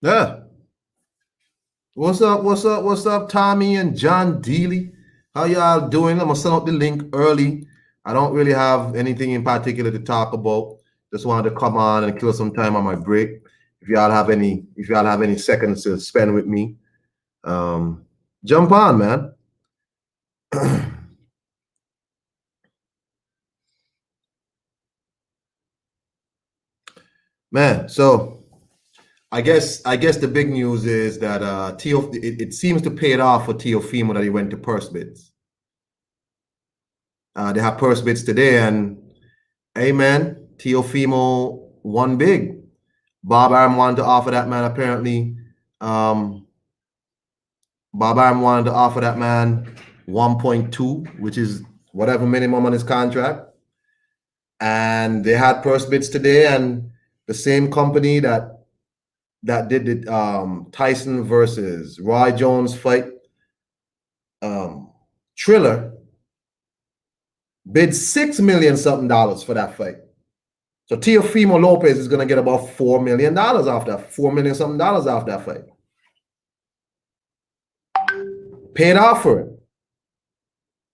Yeah. What's up? What's up? What's up, Tommy and John Deely? How y'all doing? I'm gonna send out the link early. I don't really have anything in particular to talk about. Just wanted to come on and kill some time on my break. If y'all have any seconds to spend with me, um, jump on, man. Man, so I guess the big news is that it seems to pay it off for Teofimo that he went to purse bids. They have purse bids today, and amen. Teofimo won big. Bob Arum wanted to offer that man apparently. Um, Bob Arum wanted to offer that man 1.2, which is whatever minimum on his contract. And they had purse bids today, and the same company that did the Tyson versus Roy Jones fight, um, Triller, bid $6 million something for that fight. So Teofimo Lopez is going to get about $4 million off that, $4 million something off that fight. Paid off for it.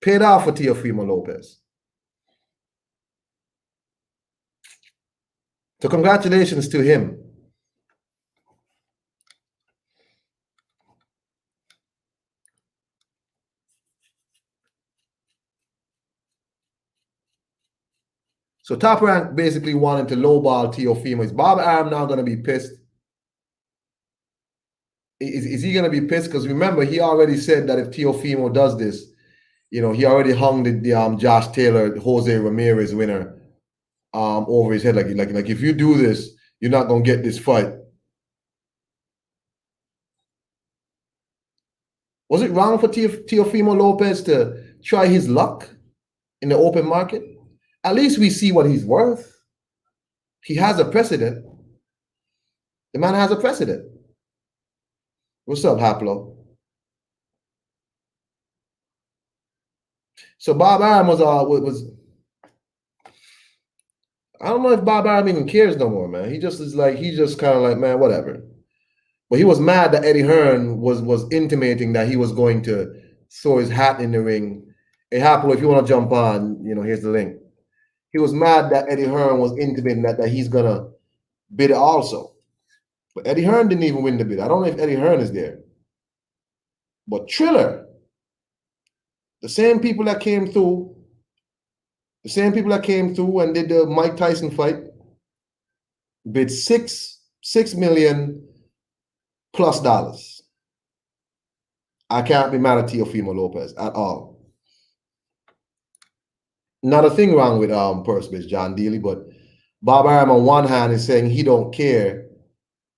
Paid off for Teofimo Lopez. So congratulations to him. So Top Rank basically wanted to lowball Teofimo. Is Bob Arum now going to be pissed? Is he going to be pissed? Because remember, he already said that if Teofimo does this, he already hung the Josh Taylor, Jose Ramirez winner over his head. Like if you do this, you're not going to get this fight. Was it wrong for Teofimo Lopez to try his luck in the open market? At least we see what he's worth. He has a precedent. The man has a precedent. What's up, Haplo? So Bob Arum was I don't know if Bob Arum even cares no more, man. He just kind of like, man, whatever. But he was mad that Eddie Hearn was intimating that he was going to throw his hat in the ring. Hey, Haplo, if you want to jump on, here's the link. He was mad that Eddie Hearn was intimating that he's gonna bid also. But Eddie Hearn didn't even win the bid. I don't know if Eddie Hearn is there. But Triller, the same people that came through and did the Mike Tyson fight, bid $6 million plus dollars. I can't be mad at Teofimo Lopez at all. Not a thing wrong with purse bids, John Deely, but Bob Arum on one hand is saying he don't care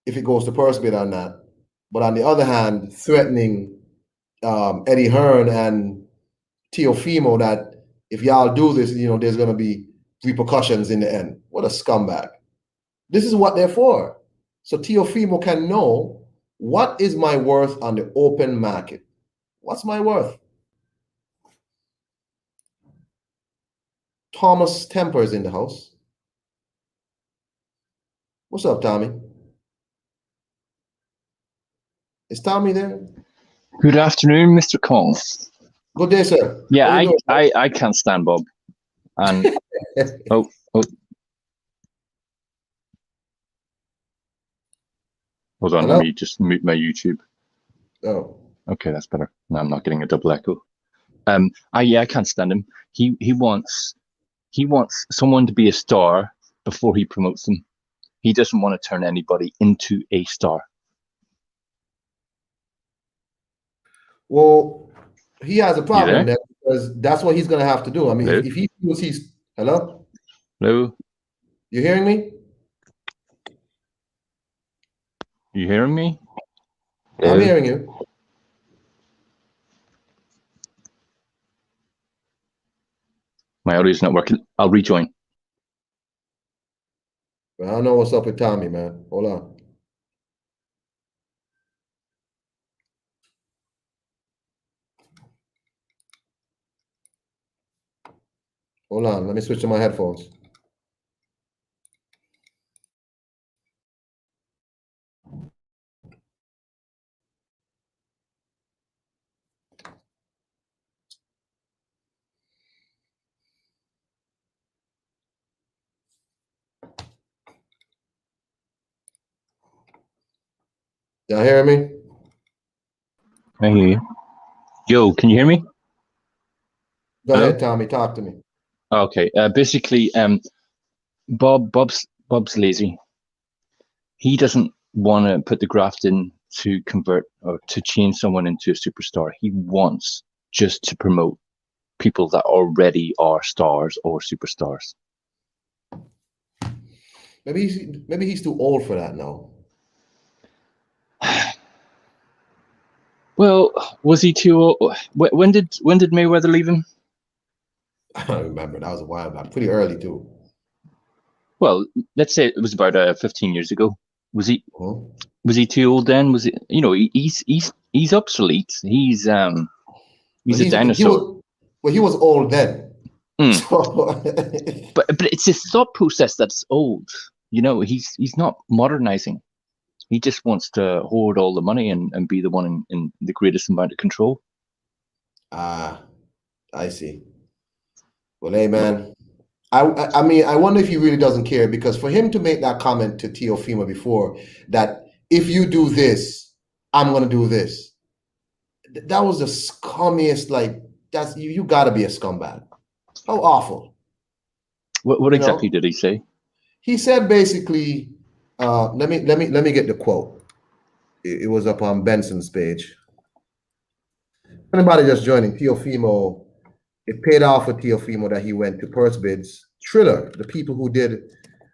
if it goes to purse bid or not, but on the other hand, threatening Eddie Hearn and Teofimo that if y'all do this, there's going to be repercussions in the end. What a scumbag. This is what they're for. So Teofimo can know what is my worth on the open market. What's my worth? Thomas Temper is in the house. What's up, Tommy? Is Tommy there? Good afternoon, Mr. Kong. Good day, sir. Yeah, I can't stand Bob. And oh. Hold on, Hello? let me just mute my YouTube. Oh. Okay, that's better. No, I'm not getting a double echo. I can't stand him. He wants someone to be a star before he promotes them. He doesn't want to turn anybody into a star. Well, he has a problem there because that's what he's going to have to do. I mean, if he feels he's... Hello? Hello? You hearing me? You hearing me? I'm hearing you. My audio's not working. I'll rejoin. I don't know what's up with Tommy, man. Hold on. Hold on. Let me switch to my headphones. Y'all hear me? I hear you. Yo, can you hear me? Go Hello? ahead, Tommy. Talk to me. Okay. Basically, Bob's lazy. He doesn't want to put the graft in to convert or to change someone into a superstar. He wants just to promote people that already are stars or superstars. Maybe he's too old for that now. Well, was he too old? When did Mayweather leave him? I don't remember. That was a while back. Pretty early too. Well, let's say it was about 15 years ago. Was he Huh? was he too old then? Was it? You know, he's obsolete. He's But a dinosaur. he was old then. Mm. So But it's his thought process that's old. You know, he's not modernizing. He just wants to hoard all the money and be the one in the greatest amount of control. I see. Well, hey man, I mean, I wonder if he really doesn't care, because for him to make that comment to Teofimo before, that if you do this, I'm gonna do this. That was the scummiest. Like, that's you. You got to be a scumbag. How awful. What You exactly know. did he say? He said basically. Let me get the quote. It was up on Benson's page. Anybody just joining, Teofimo, it paid off for Teofimo that he went to purse bids. Triller, the people who did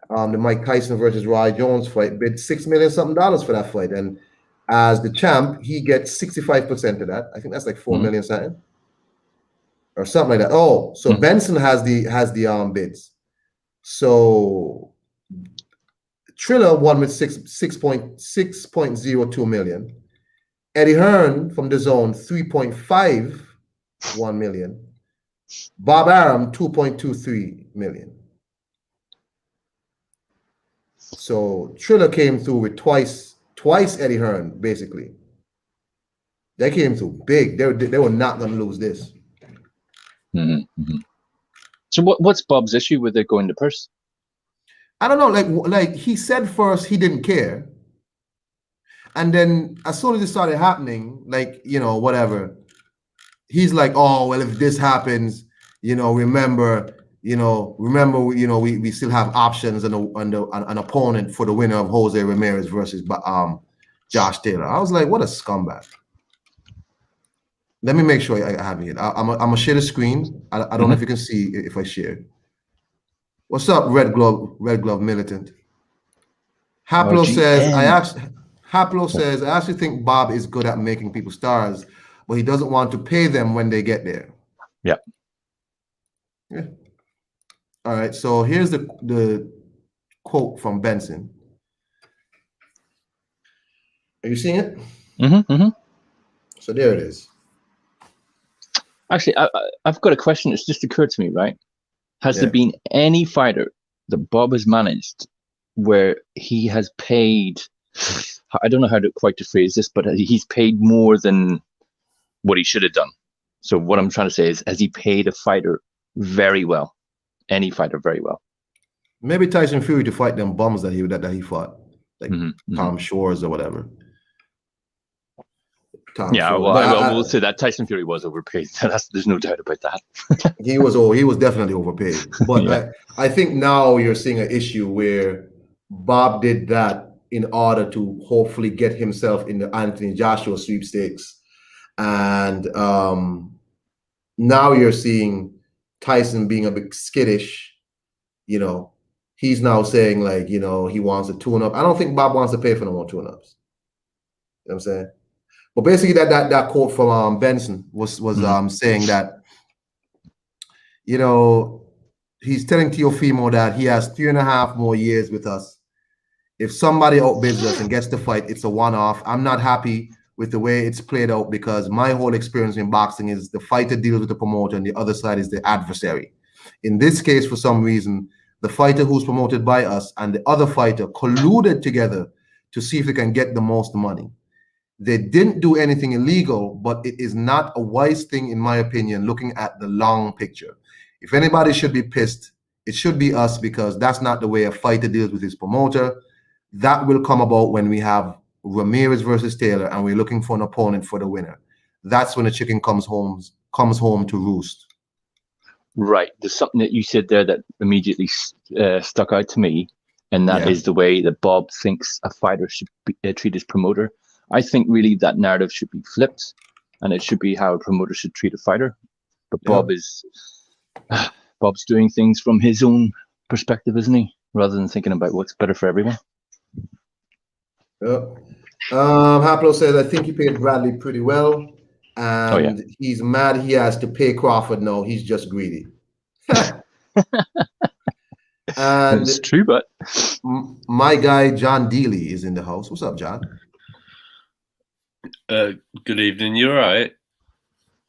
the Mike Tyson versus Roy Jones fight, bid $6 million something for that fight. And as the champ, he gets 65% of that. I think that's like 4 million something. Or something like that. Oh, so Benson has the bids. So Triller won with 6.02 million. Eddie Hearn from the zone, 3.51 million. Bob Arum, 2.23 million. So Triller came through with twice Eddie Hearn, basically. They came through big. They were not going to lose this. Mm-hmm. So what's Bob's issue with it going to purse? I don't know. Like he said first he didn't care, and then as soon as it started happening, like, you know, whatever, he's like, oh well, if this happens, you know, remember, we still have options on an opponent for the winner of Jose Ramirez versus Josh Taylor. I was like, what a scumbag. Let me make sure I have it. I'm gonna share the screen. I don't know if you can see if I share. What's up, Red Glove Militant? Haplo says, I actually think Bob is good at making people stars, but he doesn't want to pay them when they get there. Yeah. All right. So here's the quote from Benson. Are you seeing it? So there it is. Actually, I've got a question. It's just occurred to me, right? Has there been any fighter that Bob has managed where he has paid, I don't know how to quite phrase this, but he's paid more than what he should have done? So what I'm trying to say is, has he paid a fighter very well? Any fighter very well? Maybe Tyson Fury to fight them bums that he fought, like Tom Shores or whatever. We'll say that Tyson Fury was overpaid. There's no doubt about that. He was definitely overpaid. But I think now you're seeing an issue where Bob did that in order to hopefully get himself in the Anthony Joshua sweepstakes. And now you're seeing Tyson being a bit skittish. You know, he's now saying, like, you know, he wants a tune-up. I don't think Bob wants to pay for no more tune-ups. You know what I'm saying? But basically that quote from Benson was saying that, you know, he's telling Teofimo that he has 3.5 more years with us. If somebody outbids us and gets the fight, it's a one-off. I'm not happy with the way it's played out, because my whole experience in boxing is the fighter deals with the promoter and the other side is the adversary. In this case, for some reason, the fighter who's promoted by us and the other fighter colluded together to see if they can get the most money. They didn't do anything illegal, but it is not a wise thing, in my opinion, looking at the long picture. If anybody should be pissed, it should be us, because that's not the way a fighter deals with his promoter. That will come about when we have Ramirez versus Taylor, and we're looking for an opponent for the winner. That's when the chicken comes home to roost. Right. There's something that you said there that immediately stuck out to me, and that is the way that Bob thinks a fighter should treat his promoter. I think really that narrative should be flipped, and it should be how a promoter should treat a fighter. But Bob's doing things from his own perspective, isn't he? Rather than thinking about what's better for everyone. Haplo says, I think he paid Bradley pretty well. And he's mad he has to pay Crawford now. He's just greedy. And it's true, but my guy John Dealey is in the house. What's up, John? Good evening. You all right?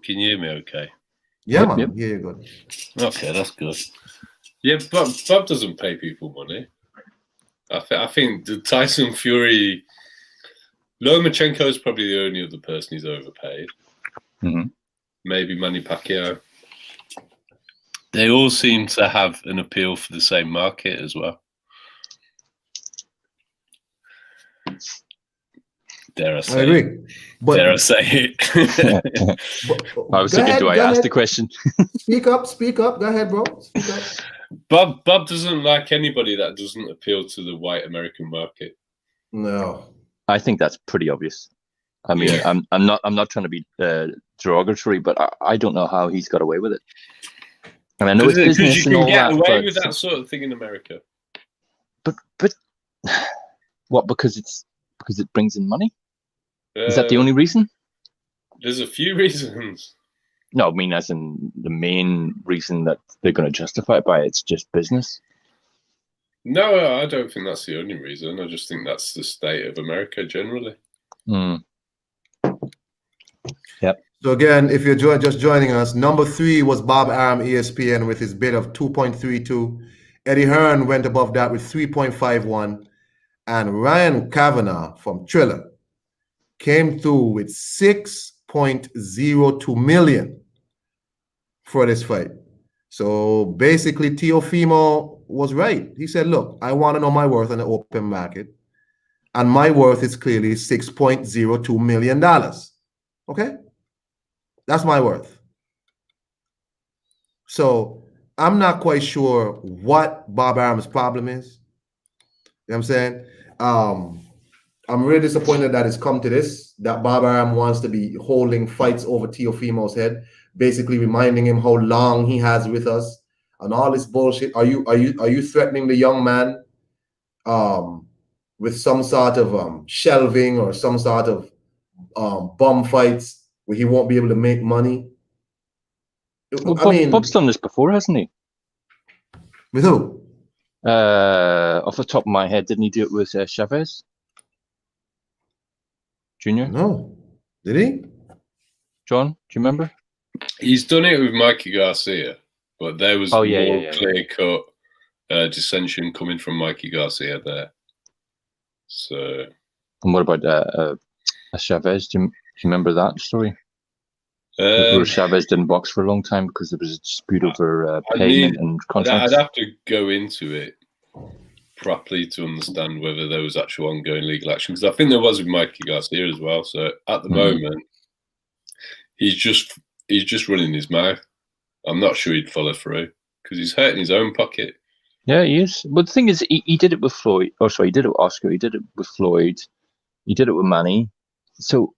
Can you hear me okay? Yeah, man. Yeah, you're good. Okay, that's good. Yeah, Bob doesn't pay people money. I think the Tyson Fury, Lomachenko is probably the only other person he's overpaid. Mm-hmm. Maybe Manny Pacquiao. They all seem to have an appeal for the same market as well. Dare I say? I agree. But, dare I say it? I was thinking, do I ask the question? Speak up. Go ahead, bro. Speak up. Bob doesn't like anybody that doesn't appeal to the white American market. No. I think that's pretty obvious. I mean, I'm not trying to be derogatory, but I don't know how he's got away with it. And I know it's business and all that. You can get away with that sort of thing in America. But what? Because it brings in money? Is that the only reason? There's a few reasons. No, I mean, as in the main reason that they're going to justify it by it's just business. No, I don't think that's the only reason. I just think that's the state of America generally. Yep. So again, if you're just joining us, number 3 was Bob Arum, ESPN, with his bid of 2.32. Eddie Hearn went above that with 3.51. And Ryan Kavanagh from Triller came through with 6.02 million for this fight. So basically, Teofimo was right. He said, look, I want to know my worth in the open market. And my worth is clearly $6.02 million. Okay? That's my worth. So I'm not quite sure what Bob Arum's problem is. You know what I'm saying? I'm really disappointed that it's come to this, that Bob Arum wants to be holding fights over Teofimo's head, basically reminding him how long he has with us and all this bullshit. Are you threatening the young man with some sort of shelving or some sort of bum fights where he won't be able to make money? Well, Bob's done this before, hasn't he? With who? Off the top of my head, didn't he do it with Chavez Jr.? No. Did he? John, do you remember? He's done it with Mikey Garcia, but there was more clear-cut dissension coming from Mikey Garcia there. So. And what about Chavez? Do you remember that story? Where Chavez didn't box for a long time because there was a dispute over payment and contracts. I'd have to go into it properly to understand whether there was actual ongoing legal action, because I think there was with Mikey Garcia as well. So at the moment, he's just running his mouth. I'm not sure he'd follow through because he's hurting his own pocket. Yeah, he is. But the thing is, he did it with Floyd. Oh, sorry, he did it with Oscar. He did it with Floyd. He did it with Manny. So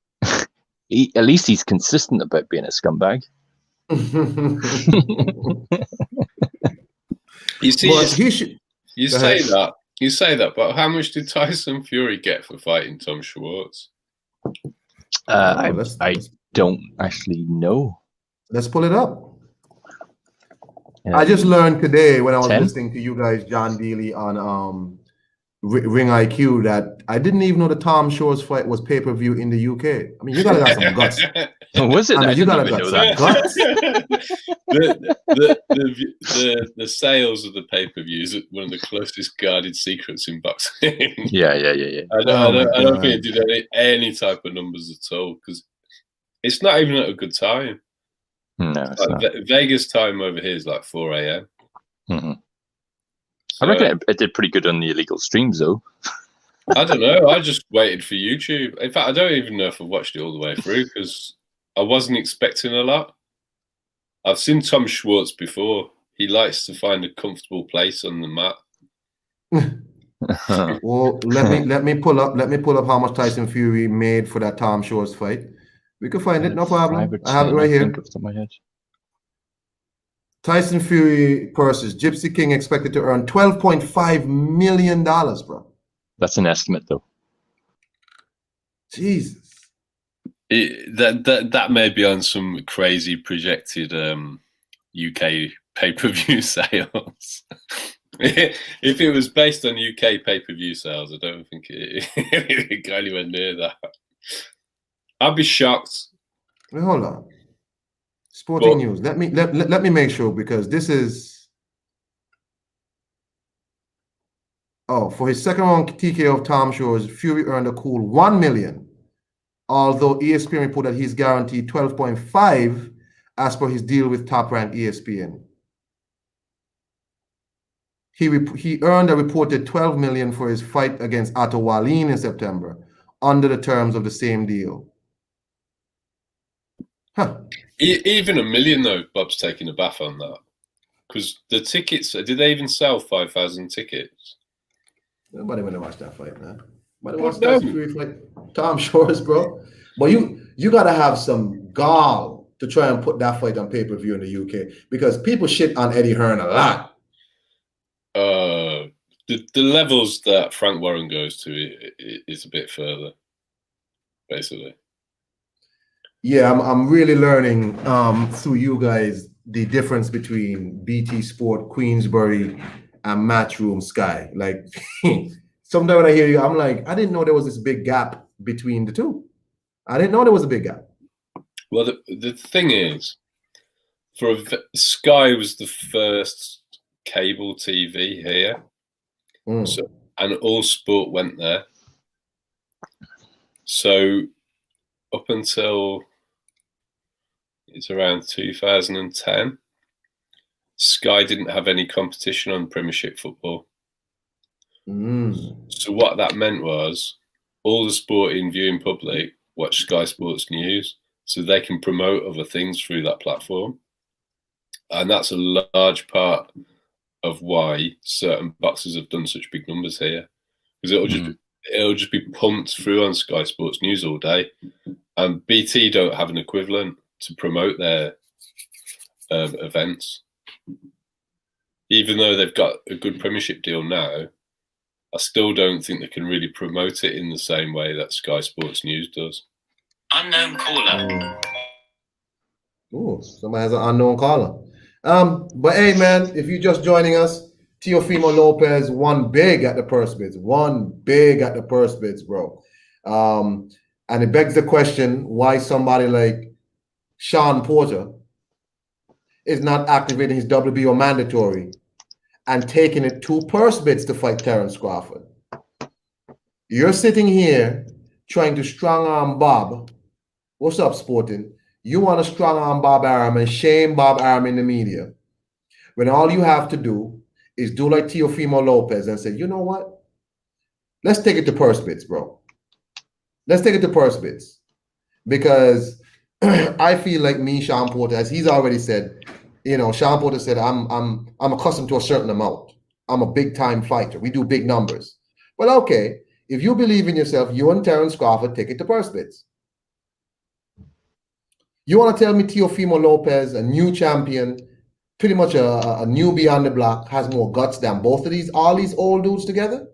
at least he's consistent about being a scumbag. You see, you say that, but how much did Tyson Fury get for fighting Tom Schwartz? I don't actually know. Let's pull it up. I just learned today when I was 10? listening to you guys, John Dealey, on Ring IQ, that I didn't even know the Tom Shores fight was pay-per-view in the UK. I mean, you gotta got some guts. Oh, was it? I mean, you gotta got some guts. The sales of the pay-per-views are one of the closest guarded secrets in boxing. Yeah. I don't think it did any type of numbers at all, because it's not even at a good time. No, it's not. Vegas time over here is like 4 a.m. Mm-hmm. So, I reckon it did pretty good on the illegal streams, though. I don't know. I just waited for YouTube. In fact, I don't even know if I watched it all the way through because I wasn't expecting a lot. I've seen Tom Schwartz before. He likes to find a comfortable place on the mat. Well, let me pull up how much Tyson Fury made for that Tom Schwartz fight. We can find it, no problem. I have it right here. Off the top of my head. Tyson Fury versus Gypsy King expected to earn $12.5 million, bro. That's an estimate, though. Jesus. That may be on some crazy projected UK pay-per-view sales. If it was based on UK pay-per-view sales, I don't think it go anywhere near that. I'd be shocked. Wait, hold on. Sporting news. Let me make sure, because this is. Oh, for his second round TKO of Tom Schwartz, Fury earned a cool $1 million. Although ESPN reported that he's guaranteed 12.5 as per his deal with top-ranked ESPN. He earned a reported $12 million for his fight against Otto Wallin in September, under the terms of the same deal. Huh. Even $1 million, though, Bob's taking a bath on that. Because the tickets, did they even sell 5,000 tickets? Nobody want to watch that fight, man. Nobody wants that Fury fight. Tom Schwartz, bro. But you got to have some gall to try and put that fight on pay-per-view in the UK, because people shit on Eddie Hearn a lot. The levels that Frank Warren goes to is a bit further, basically. Yeah, I'm really learning through you guys the difference between BT Sport, Queensbury, and Matchroom Sky. Like, sometimes when I hear you, I'm like, I didn't know there was this big gap between the two. I didn't know there was a big gap. Well, the thing is, Sky was the first cable TV here, so, and all sport went there. So up until it's around 2010, Sky didn't have any competition on Premiership football. So what that meant was all the sporting viewing public watch Sky Sports News, so they can promote other things through that platform. And that's a large part of why certain boxers have done such big numbers here, because it'll just be pumped through on Sky Sports News all day, and BT don't have an equivalent to promote their events. Even though they've got a good Premiership deal now, I still don't think they can really promote it in the same way that Sky Sports News does. Unknown caller. Oh, somebody has an unknown caller. But hey, man, if you're just joining us, Teofimo Lopez won big at the purse bids. Won big at the purse bids, bro. And it begs the question why somebody like Sean Porter is not activating his WBO mandatory and taking it to purse bids to fight Terence Crawford. You're sitting here trying to strong arm Bob. What's up, Sporting? You want to strong arm Bob Arum and shame Bob Arum in the media, when all you have to do is do like Teofimo Lopez and say, you know what? Let's take it to purse bids, bro. Let's take it to purse bids. Because I feel like me, Sean Porter, as he's already said, you know, Sean Porter said, I'm accustomed to a certain amount. I'm a big time fighter. We do big numbers. Well, okay, if you believe in yourself, you and Terence Crawford take it to purse bids. You want to tell me Teofimo Lopez, a new champion, pretty much a newbie on the block, has more guts than both of all these old dudes together?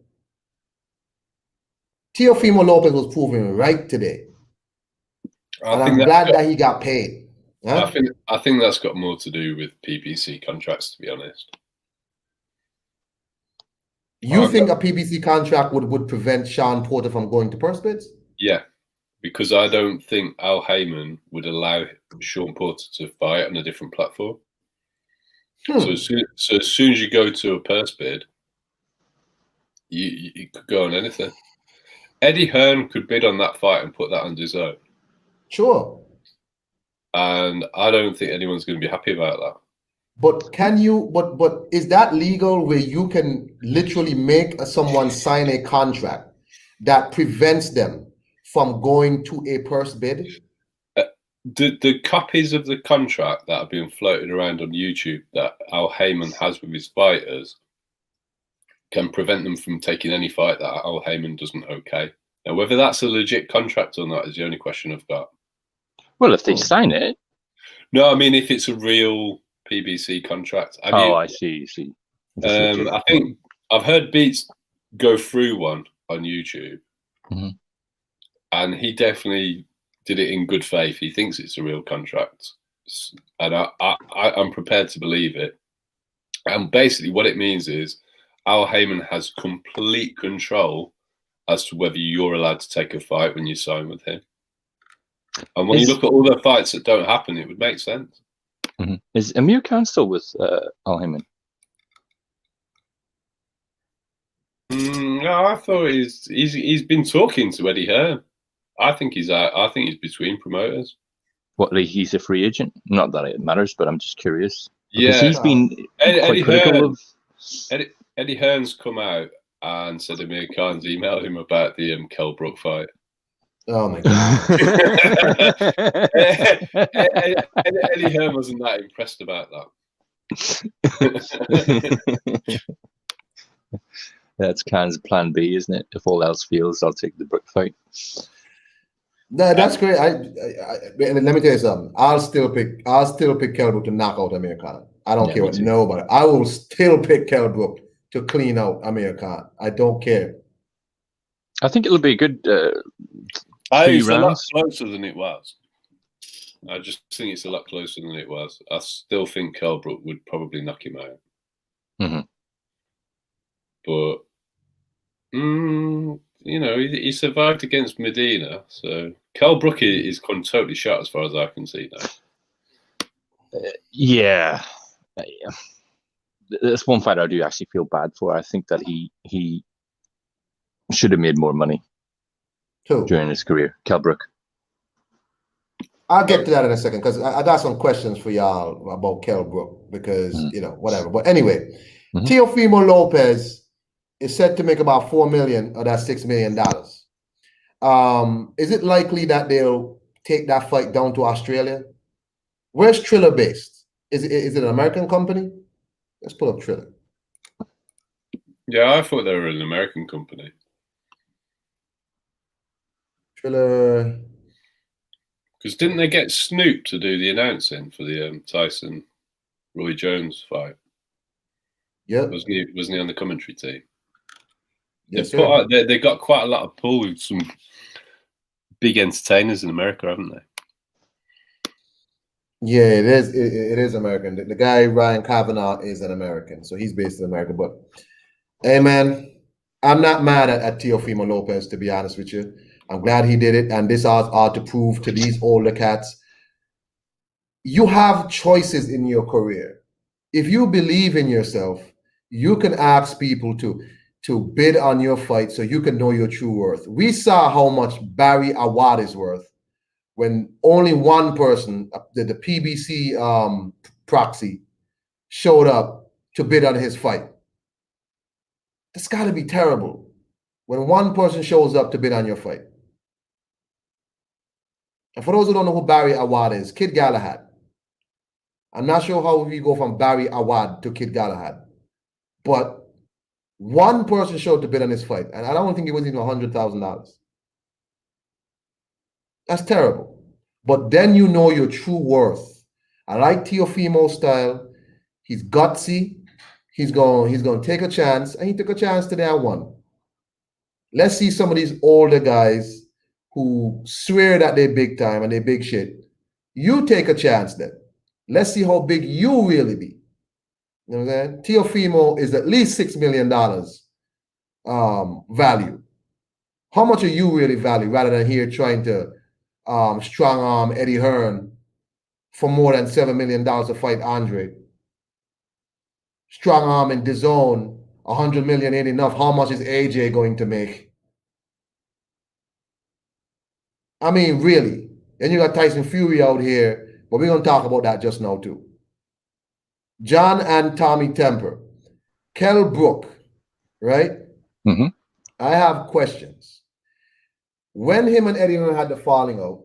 Teofimo Lopez was proven right today. And I'm glad that he got paid. Huh? I think that's got more to do with PBC contracts, to be honest. You think a PBC contract would prevent Sean Porter from going to purse bids? Yeah, because I don't think Al Heyman would allow Sean Porter to fight on a different platform. So as soon as you go to a purse bid, you could go on anything. Eddie Hearn could bid on that fight and put that on his own. Sure. And I don't think anyone's going to be happy about that. But can you? But is that legal where you can literally make someone sign a contract that prevents them from going to a purse bid? The copies of the contract that have been floated around on YouTube that Al Heyman has with his fighters can prevent them from taking any fight that Al Heyman doesn't okay. Now, whether that's a legit contract or not is the only question I've got. Well, if they sign it. No, I mean if it's a real PBC contract. I see. I think I've heard Beats go through one on YouTube, and he definitely did it in good faith. He thinks it's a real contract, and I'm prepared to believe it. And basically, what it means is Al Heyman has complete control as to whether you're allowed to take a fight when you sign with him. And when you look at all the fights that don't happen, it would make sense. Is Amir Khan still with Al Heyman? No, I thought he's been talking to Eddie Hearn. I think he's out. I think he's between promoters. What, like he's a free agent? Not that it matters, but I'm just curious. Yeah, he's been quite critical of. Eddie Hearn's come out and said Amir Khan's emailed him about the Kell Brook fight. Oh my god! Eddie Hearn wasn't that impressed about that. That's Khan's plan B, isn't it? If all else fails, I'll take the Brook fight. No, that's great. Let me tell you something. I'll still pick Kell Brook to knock out Amir Khan. I don't care what nobody. I will still pick Kell Brook to clean out Amir Khan. I don't care. I think it'll be a good. It's a lot closer than it was. I just think it's a lot closer than it was. I still think Kell Brook would probably knock him out. But he survived against Medina, so Kell Brook is totally shot as far as I can see now. Yeah. That's one fight I do actually feel bad for. I think that he should have made more money during his career. Kell Brook. I'll get to that in a second because I got some questions for y'all about Kell Brook because whatever. But anyway, Teofimo Lopez is said to make about $4 million of that $6 million. Is it likely that they'll take that fight down to Australia? Where's Triller based? Is it an American company? Let's pull up Triller. Yeah, I thought they were an American company. Triller. Because didn't they get Snoop to do the announcing for the Tyson Roy Jones fight? Yeah. Wasn't he on the commentary team? Yes, they got quite a lot of pull with some big entertainers in America, haven't they? Yeah, it is. It is American. The guy Ryan Kavanaugh is an American, so he's based in America. But hey, man, I'm not mad at Teofimo Lopez, to be honest with you. I'm glad he did it, and this ought to prove to these older cats, you have choices in your career. If you believe in yourself, you can ask people to bid on your fight so you can know your true worth. We saw how much Barry Awad is worth when only one person, the PBC proxy, showed up to bid on his fight. That's got to be terrible when one person shows up to bid on your fight. And for those who don't know who Barry Awad is, Kid Galahad. I'm not sure how we go from Barry Awad to Kid Galahad, but one person showed to bid on his fight, and I don't think it was even $100,000. That's terrible. But then you know your true worth. I like Teofimo's style. He's gutsy. He's going to take a chance, and he took a chance today and won. Let's see some of these older guys who swear that they're big time and they're big shit. You take a chance then. Let's see how big you really be. You know what I'm saying? Teofimo is at least $6 million value. How much are you really value rather than here trying to strong arm Eddie Hearn for more than $7 million to fight Andre? Strong arm in DAZN, $100 million ain't enough. How much is AJ going to make? I mean, really. And you got Tyson Fury out here, but we're going to talk about that just now too. John and Tommy Temper, Kell Brook, right? Mm-hmm. I have questions. when him and Eddie Hearn had the falling out,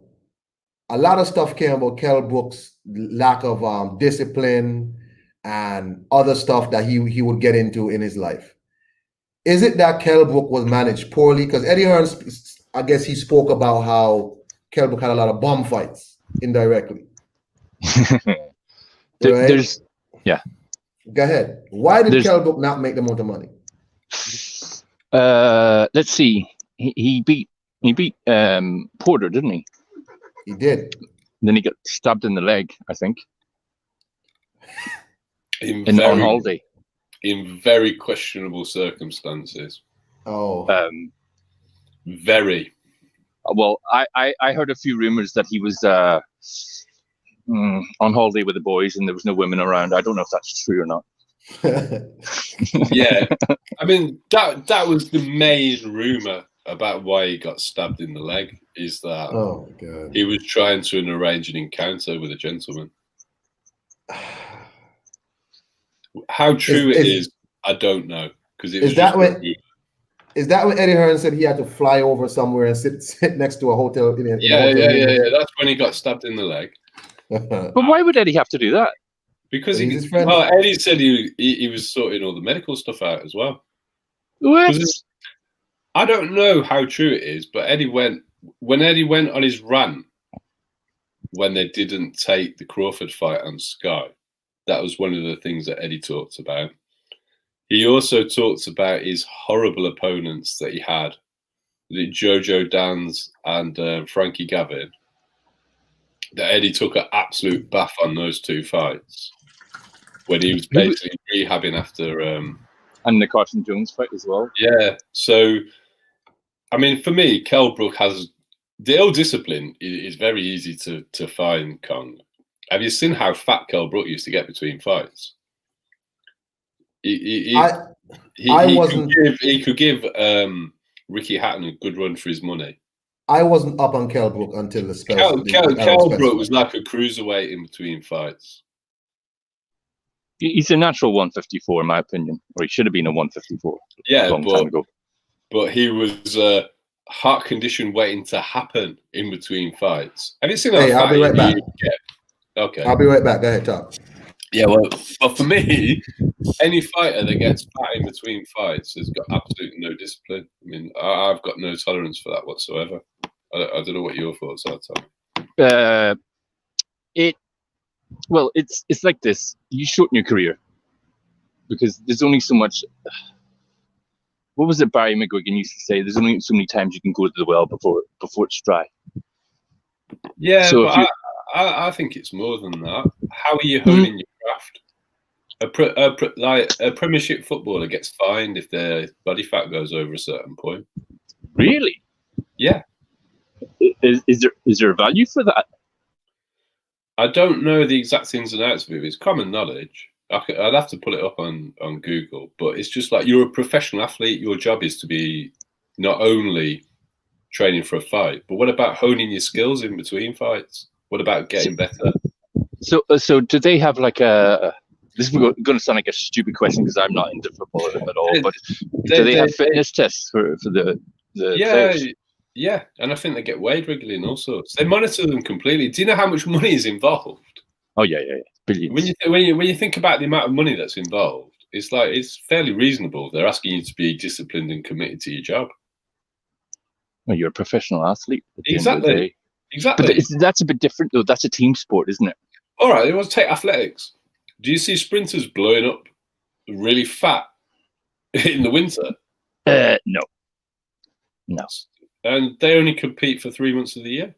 a lot of stuff came about Kell Brook's lack of discipline and other stuff that he would get into in his life. Is it that Kell Brook was managed poorly? Because Eddie Hearn, I guess he spoke about how Kell Brook had a lot of bum fights indirectly. There's Go ahead. Why did Kell Brook not make the amount of money? Let's see. He beat Porter, didn't he? He did. Then he got stabbed in the leg, I think. On holiday. In very questionable circumstances. Oh. Very. Well, I heard a few rumors that he was on holiday with the boys and there was no women around. I don't know if that's true or not. Yeah. I mean, that was the main rumor about why he got stabbed in the leg, is that God. he was trying to arrange an encounter with a gentleman. How true it is, I don't know. Because is that what Eddie Hearn said he had to fly over somewhere and sit next to a hotel? Yeah. That's when he got stabbed in the leg. But why would Eddie have to do that? Because Eddie said he was sorting all the medical stuff out as well. What? I don't know how true it is, but when Eddie went on his rant when they didn't take the Crawford fight on Sky. That was one of the things that Eddie talked about. He also talked about his horrible opponents that he had, Jojo Dans and Frankie Gavin. That Eddie took an absolute bath on those two fights when he was basically rehabbing after. And the Carson Jones fight as well. Yeah. So, I mean, for me, Kell Brook has the ill discipline is very easy to find, Kong. Have you seen how fat Kell Brook used to get between fights? He could give Ricky Hatton a good run for his money. I wasn't up on Kell Brook until the special. Kell Brook was like a cruiserweight in between fights. He's a natural 154, in my opinion, or he should have been a 154. Yeah, a long time ago. But he was heart condition waiting to happen in between fights. Have you seen that? I'll be right back. Okay, I'll be right back. Go ahead, talk. Yeah, well, for me, any fighter that gets fat in between fights has got absolutely no discipline. I mean, I've got no tolerance for that whatsoever. I don't know what your thoughts are, Tom. It's like this. You shorten your career because there's only so much. What was it Barry McGuigan used to say? There's only so many times you can go to the well before it's dry. Yeah, so but I think it's more than that. How are you honing your craft? A Premiership footballer gets fined if their body fat goes over a certain point. Really? Yeah. Is there a value for that? I don't know the exact ins and outs of it. It's common knowledge. I'd have to pull it up on Google, but it's just like you're a professional athlete. Your job is to be not only training for a fight, but what about honing your skills in between fights? What about getting better? So do they have like a? This is going to sound like a stupid question because I'm not into football at all. But do they have fitness tests for the players? Yeah, and I think they get weighed regularly and all sorts. They monitor them completely. Do you know how much money is involved? Oh yeah, billions. When you think about the amount of money that's involved, it's fairly reasonable. They're asking you to be disciplined and committed to your job. Well, you're a professional athlete. Exactly. But that's a bit different, though. That's a team sport, isn't it? All right, let's take athletics. Do you see sprinters blowing up really fat in the winter? No. And they only compete for 3 months of the year.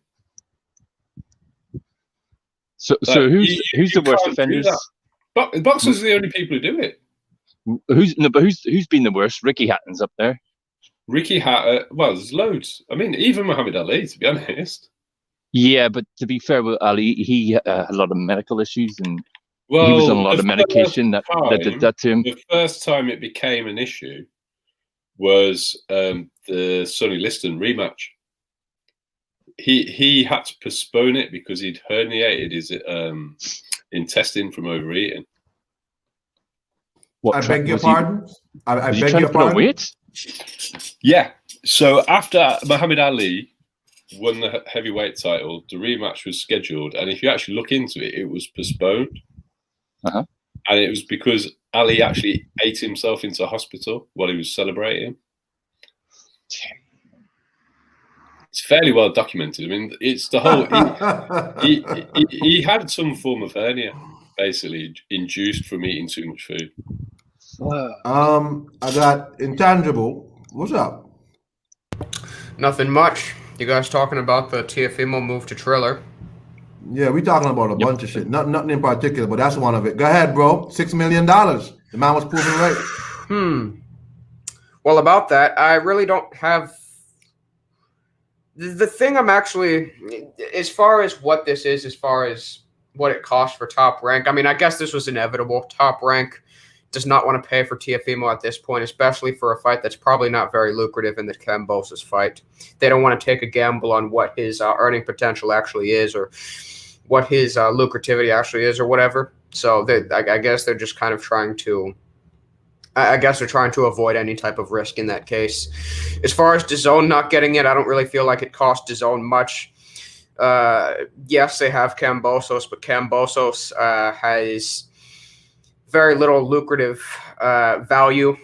So who's the worst offenders? Boxers are the only people who do it. Who's been the worst? Ricky Hatton's up there. Ricky Hatton. Well, there's loads. I mean, even Muhammad Ali, to be honest. Yeah, but to be fair with Ali, he had a lot of medical issues and he was on a lot of medication that did that to him. The first time it became an issue was the Sonny Liston rematch. He had to postpone it because he'd herniated his intestine from overeating. I beg your pardon? I beg your pardon? Weight? Yeah. So after Muhammad Ali won the heavyweight title. The rematch was scheduled, and if you actually look into it, it was postponed. Uh-huh. And it was because Ali actually ate himself into hospital while he was celebrating. It's fairly well documented. I mean, it's the whole. He had some form of hernia, basically induced from eating too much food. I got Intangible. What's up? Nothing much. You guys talking about the Teofimo move to Triller? Yeah, we talking about a bunch of shit. Nothing in particular, but that's one of it. Go ahead, bro. $6 million. The man was proven right. Well, about that, I really don't have. The thing I'm actually, as far as what this is, as far as what it costs for Top Rank, I mean, I guess this was inevitable. Top Rank does not want to pay for Teofimo at this point, especially for a fight that's probably not very lucrative in the Kambosos fight. They don't want to take a gamble on what his earning potential actually is, or what his lucrativity actually is, or whatever. So I guess they're just kind of trying to. I guess they're trying to avoid any type of risk in that case. As far as DAZN not getting it, I don't really feel like it cost DAZN much. Yes, they have Kambosos, but Kambosos has very little lucrative value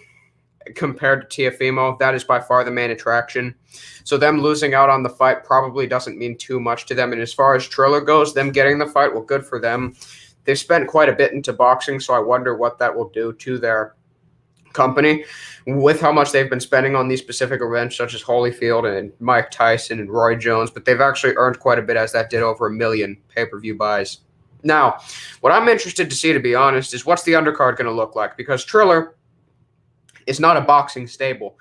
compared to Teofimo. That is by far the main attraction. So them losing out on the fight probably doesn't mean too much to them. And as far as Triller goes, them getting the fight, well, good for them. They've spent quite a bit into boxing, so I wonder what that will do to their company with how much they've been spending on these specific events, such as Holyfield and Mike Tyson and Roy Jones. But they've actually earned quite a bit, as that did over 1 million pay-per-view buys. Now, what I'm interested to see, to be honest, is what's the undercard going to look like? Because Triller is not a boxing stable.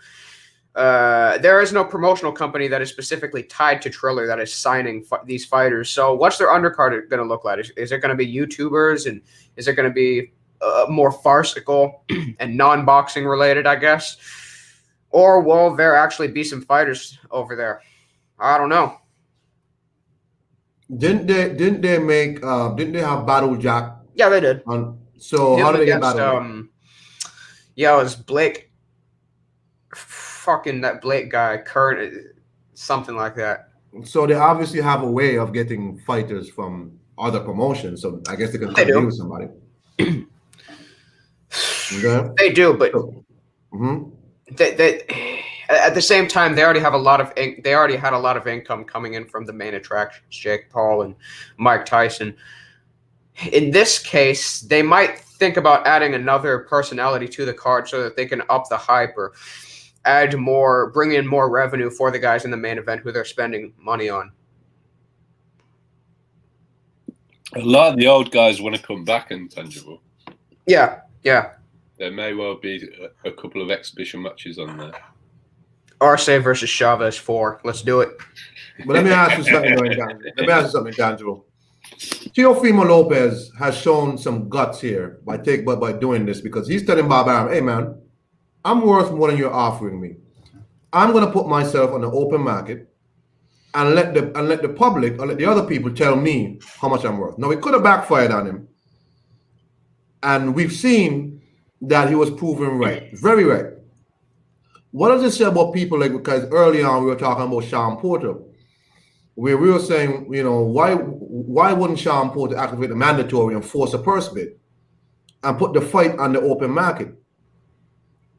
There is no promotional company that is specifically tied to Triller that is signing these fighters. So what's their undercard going to look like? Is it going to be YouTubers, and is it going to be more farcical and non-boxing related, I guess? Or will there actually be some fighters over there? I don't know. Didn't they have Battle Jack? Yeah, they did. So how did they get Battle Jack? Yeah, it was Blake. Fucking that Blake guy, Kurt, something like that. So they obviously have a way of getting fighters from other promotions. So I guess they can deal with somebody. Okay. They do, but Mm-hmm. they at the same time they already have a lot of they already had a lot of income coming in from the main attractions, Jake Paul and Mike Tyson. In this case, they might think about adding another personality to the card so that they can up the hype or add more, bring in more revenue for the guys in the main event who they're spending money on. A lot of the old guys want to come back in Tangible. Yeah. There may well be a couple of exhibition matches on there. Arce versus Chavez 4. Let's do it. But let me ask you something, Tangible. Teofimo Lopez has shown some guts here by doing this, because he's telling Bob Arum, hey man, I'm worth more than you're offering me. I'm gonna put myself on the open market and let the public or let the other people tell me how much I'm worth. Now, it could have backfired on him, and we've seen that he was proven right, very right. What does it say about people like, because early on we were talking about Sean Porter, where we were saying, why wouldn't Sean Porter activate the mandatory and force a purse bid and put the fight on the open market?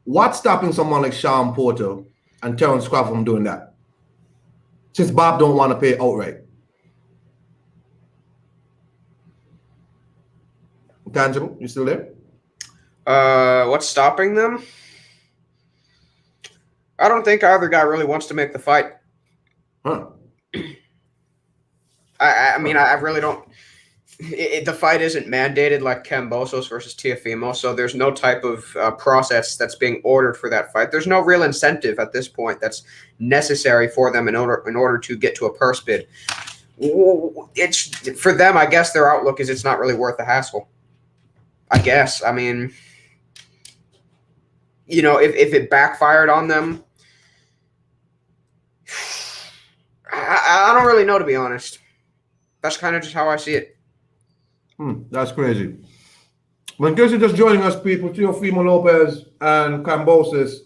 What's stopping someone like Sean Porter and Terrence Crawford from doing that? Since Bob don't want to pay outright. Tangible, you still there? What's stopping them? I don't think either guy really wants to make the fight. Huh. I mean, I really don't. The fight isn't mandated like Kambosos versus Teofimo, so there's no type of process that's being ordered for that fight. There's no real incentive at this point that's necessary for them in order to get to a purse bid. It's for them, I guess their outlook is it's not really worth the hassle. I guess. I mean, if it backfired on them, I don't really know, to be honest. That's kind of just how I see it. That's crazy. Well, in case you're just joining us, people, Teofimo Lopez and Kambosos,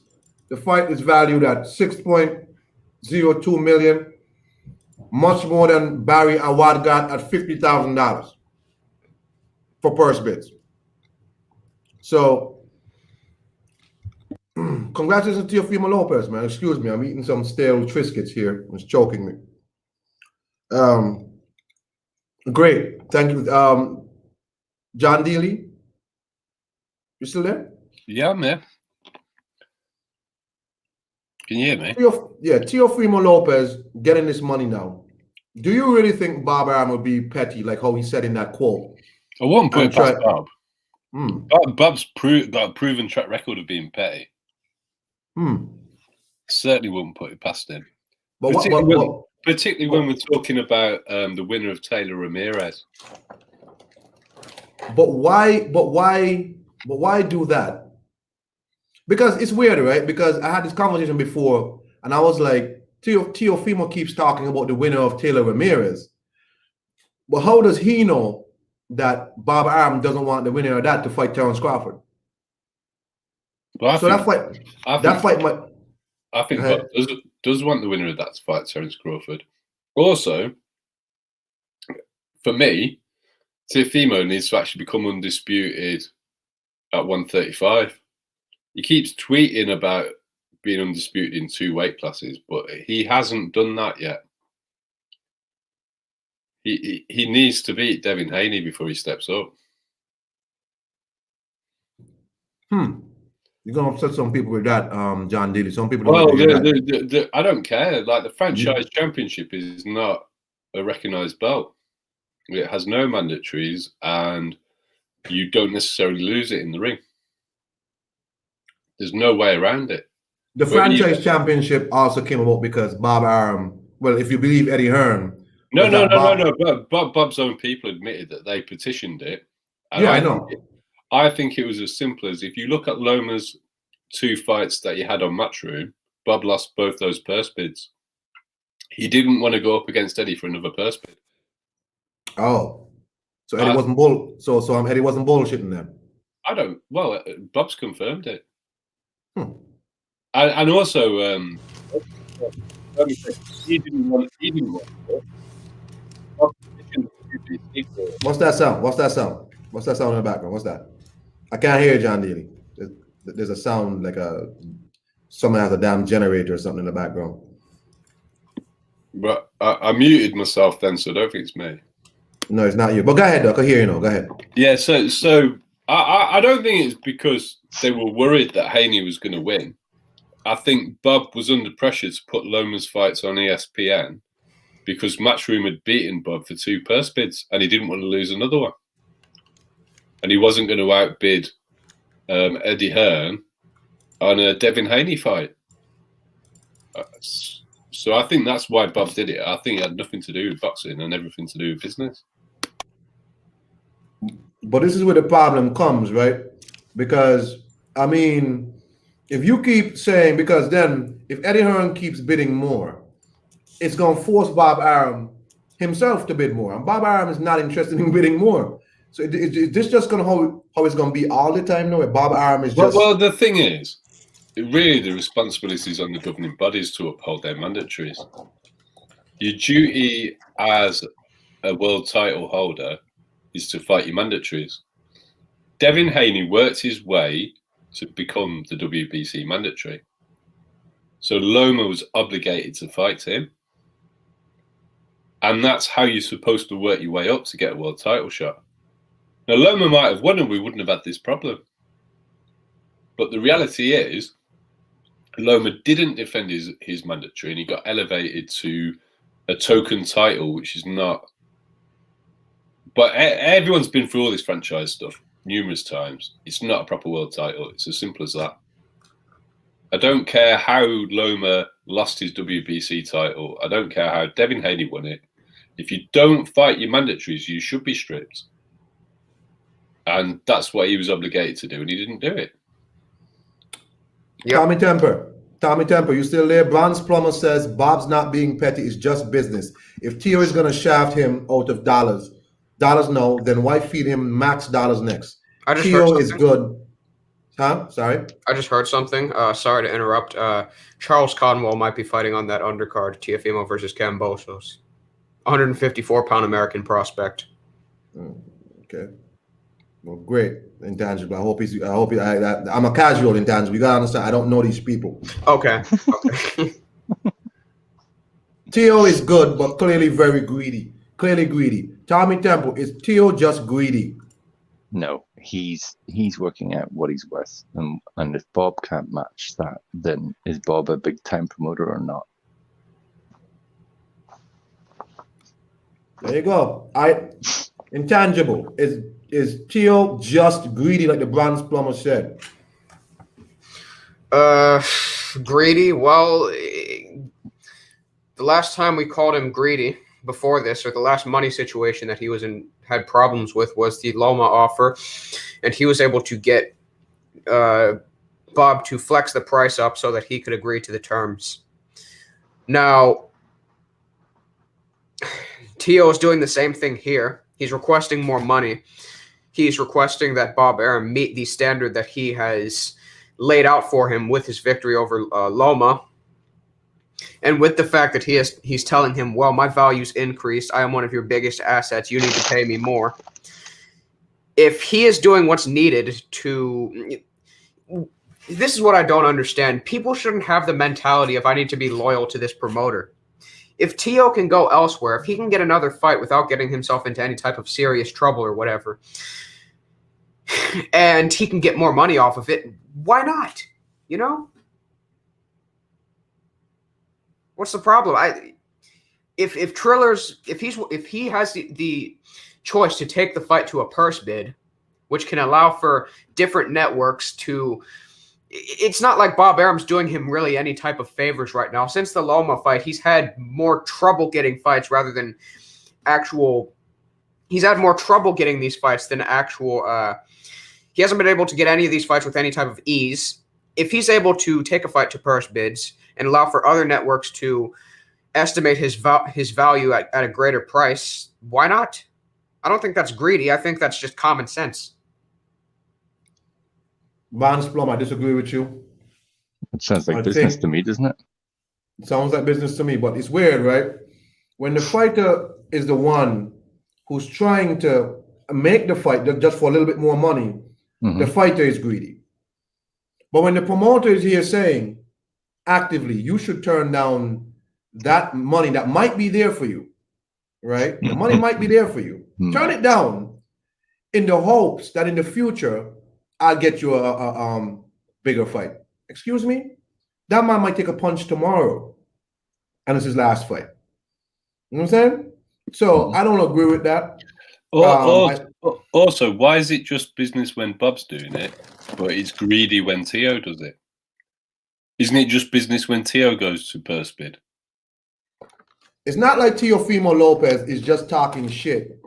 the fight is valued at $6.02 million. much more than Barry Awad got at $50,000 for purse bids. So, congratulations to Teofimo Lopez, man. Excuse me, I'm eating some stale Triscuits here. It's choking me. Great, thank you. John Dealey, you still there? Yeah, I'm here. Can you hear me? Teofimo Lopez getting this money now. Do you really think Bob Arum will be petty, like how he said in that quote? I won't put it past Bob. Hmm. Bob's got a proven track record of being petty. Certainly wouldn't put it past him. But particularly when we're talking about the winner of Taylor Ramirez. But why do that? Because it's weird, right? Because I had this conversation before, and I was like, Teofimo keeps talking about the winner of Taylor Ramirez. But how does he know that Bob Arum doesn't want the winner of that to fight Terence Crawford? Well, I think Bob does want the winner of that to fight Terence Crawford. Also, for me, Teofimo needs to actually become undisputed at 135. He keeps tweeting about being undisputed in 2 weight classes, but he hasn't done that yet. He needs to beat Devin Haney before he steps up. You're gonna upset some people with that, John Dealey. Some people. Well, I don't care. Like, the franchise championship is not a recognized belt. It has no mandatories, and you don't necessarily lose it in the ring. There's no way around it. The franchise championship also came about because Bob Arum. Well, if you believe Eddie Hearn. No. Bob's own people admitted that they petitioned it. Yeah, I know. I think it was as simple as, if you look at Loma's 2 fights that he had on Matchroom, Bob lost both those purse bids. He didn't want to go up against Eddie for another purse bid. Oh, so Eddie wasn't Eddie wasn't bullshitting them. I don't. Well, Bob's confirmed it. And also, he didn't want it. What's that sound? What's that sound in the background? What's that? I can't hear John Dealey. There's a sound like someone has a damn generator or something in the background. But I muted myself then, so I don't think it's me. No, it's not you. But go ahead, Doc. I hear you now. Go ahead. Yeah, so I don't think it's because they were worried that Haney was going to win. I think Bob was under pressure to put Loma's fights on ESPN because Matchroom had beaten Bob for 2 purse bids, and he didn't want to lose another one. And he wasn't going to outbid Eddie Hearn on a Devin Haney fight. So I think that's why Bob did it. I think it had nothing to do with boxing and everything to do with business. But this is where the problem comes, right? Because, I mean, if you keep saying, because then if Eddie Hearn keeps bidding more, it's going to force Bob Arum himself to bid more. And Bob Arum is not interested in bidding more. So is this just going to how it's going to be all the time now? Bob Arum is just... Well, the thing is, really the responsibility is on the governing bodies to uphold their mandatories. Your duty as a world title holder is to fight your mandatories. Devin Haney worked his way to become the WBC mandatory. So Loma was obligated to fight him. And that's how you're supposed to work your way up to get a world title shot. Now, Loma might have won and we wouldn't have had this problem. But the reality is, Loma didn't defend his mandatory and he got elevated to a token title, which is not... But everyone's been through all this franchise stuff numerous times. It's not a proper world title. It's as simple as that. I don't care how Loma lost his WBC title. I don't care how Devin Haney won it. If you don't fight your mandatories, you should be stripped. And that's what he was obligated to do, and he didn't do it. Yep. Tommy Temper, you still there? Bronze Plumber says Bob's not being petty, it's just business. If Tio is going to shaft him out of dollars no, then why feed him max dollars next? Tio is good. Huh? Sorry? I just heard something. Sorry to interrupt. Charles Conwell might be fighting on that undercard, Teofimo versus Kambosos. 154-pound American prospect. Okay. Well, great. Intangible. I'm a casual intangible. You gotta understand, I don't know these people. Okay. Tio is good, but clearly very greedy. Clearly greedy. Tommy Temple, is Tio just greedy? No, he's working out what he's worth, and if Bob can't match that, then is Bob a big time promoter or not? There you go. Intangible. Is Tio just greedy, like the bronze plumber said? Greedy. Well, the last time we called him greedy before this, or the last money situation that he was in had problems with, was the Loma offer, and he was able to get Bob to flex the price up so that he could agree to the terms. Now, Tio is doing the same thing here. He's requesting more money. He's requesting that Bob Arum meet the standard that he has laid out for him with his victory over Loma. And with the fact that he's telling him, well, my value's increased. I am one of your biggest assets. You need to pay me more. If he is doing what's needed to... This is what I don't understand. People shouldn't have the mentality of I need to be loyal to this promoter. If Tio can go elsewhere, if he can get another fight without getting himself into any type of serious trouble or whatever, and he can get more money off of it, why not? You know? What's the problem? If he has the choice to take the fight to a purse bid, which can allow for different networks to... It's not like Bob Arum's doing him really any type of favors right now. Since the Loma fight, he's had more trouble getting fights rather than actual... He's had more trouble getting these fights than actual... He hasn't been able to get any of these fights with any type of ease. If he's able to take a fight to purse bids and allow for other networks to estimate his value at a greater price, why not? I don't think that's greedy. I think that's just common sense. Barnes Plum, I disagree with you. It sounds like business to me, doesn't it? It sounds like business to me, but it's weird, right? When the fighter is the one who's trying to make the fight just for a little bit more money, the fighter is greedy. But when the promoter is here saying actively, you should turn down that money that might be there for you, right? The money might be there for you. Turn it down in the hopes that in the future, I'll get you a bigger fight. Excuse me? That man might take a punch tomorrow, and it's his last fight. You know what I'm saying? So I don't agree with that. Also, why is it just business when Bob's doing it, but it's greedy when Tio does it? Isn't it just business when Tio goes to purse bid? It's not like Teofimo Lopez is just talking shit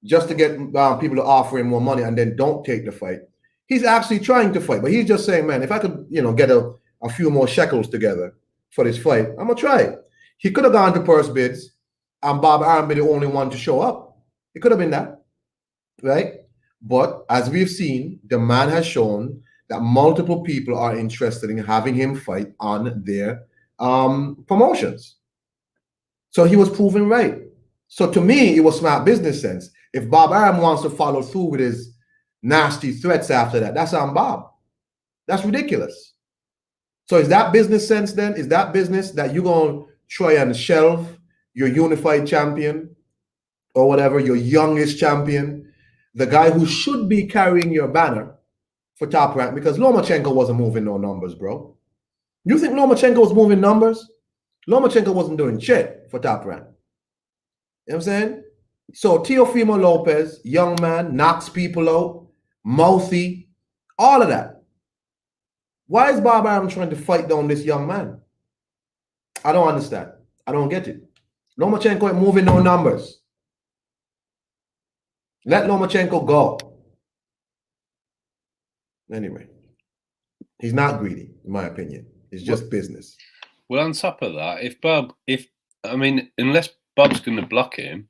just to get people to offer him more money and then don't take the fight. He's actually trying to fight, but he's just saying, man, if I could, get a few more shekels together for this fight, I'm gonna try it. He could have gone to purse bids, and Bob Arum be the only one to show up. It could have been that, right? But as we've seen, the man has shown that multiple people are interested in having him fight on their promotions. So he was proven right. So to me, it was smart business sense. If Bob Arum wants to follow through with his nasty threats after that, that's on Bob. That's ridiculous. So is that business sense then? Is that business that you're going to try and shelve your unified champion or whatever, your youngest champion, the guy who should be carrying your banner for Top Rank? Because Lomachenko wasn't moving no numbers, bro. You think Lomachenko was moving numbers? Lomachenko wasn't doing shit for Top Rank. You know what I'm saying? So Teofimo Lopez, young man, knocks people out, mouthy, all of that. Why is Bob Arum trying to fight down this young man? I don't understand. I don't get it. Lomachenko ain't moving no numbers. Let Lomachenko go. Anyway, he's not greedy, in my opinion. It's just business. Well, on top of that, unless Bob's going to block him,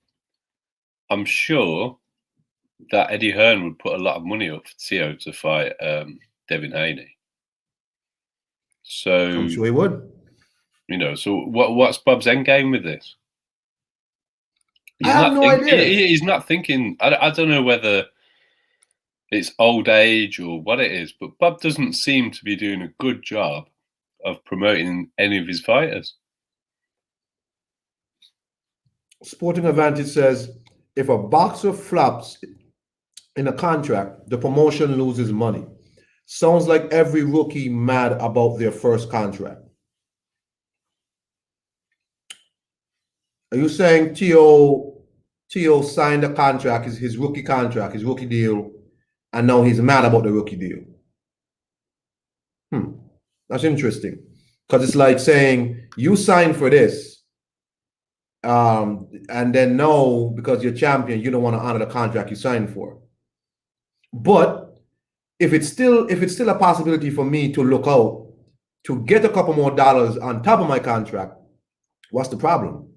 I'm sure that Eddie Hearn would put a lot of money up for Tio to fight Devin Haney. So I'm sure he would. So what's Bob's end game with this? I have no idea. He's not thinking. I don't know whether it's old age or what it is, but Bob doesn't seem to be doing a good job of promoting any of his fighters. Sporting Advantage says if a boxer flops in a contract, the promotion loses money. Sounds like every rookie mad about their first contract. Are you saying T.O. signed a contract, his rookie contract, his rookie deal, and now he's mad about the rookie deal? That's interesting. Because it's like saying you signed for this, and then no, because you're champion, you don't want to honor the contract you signed for. But if it's still a possibility for me to look out to get a couple more dollars on top of my contract, what's the problem?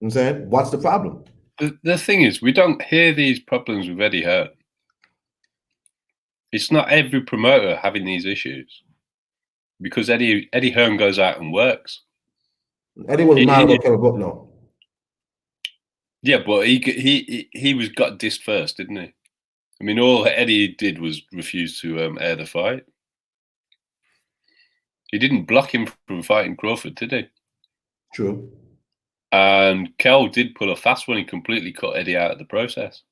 I'm saying, what's the problem? The thing is, we don't hear these problems with Eddie Hearn. It's not every promoter having these issues, because Eddie Hearn goes out and works. Eddie was mad about Kevin Butler. Yeah, but he was got dissed first, didn't he? I mean, all Eddie did was refuse to air the fight. He didn't block him from fighting Crawford, did he? True. And Kell did pull a fast one. He completely cut Eddie out of the process.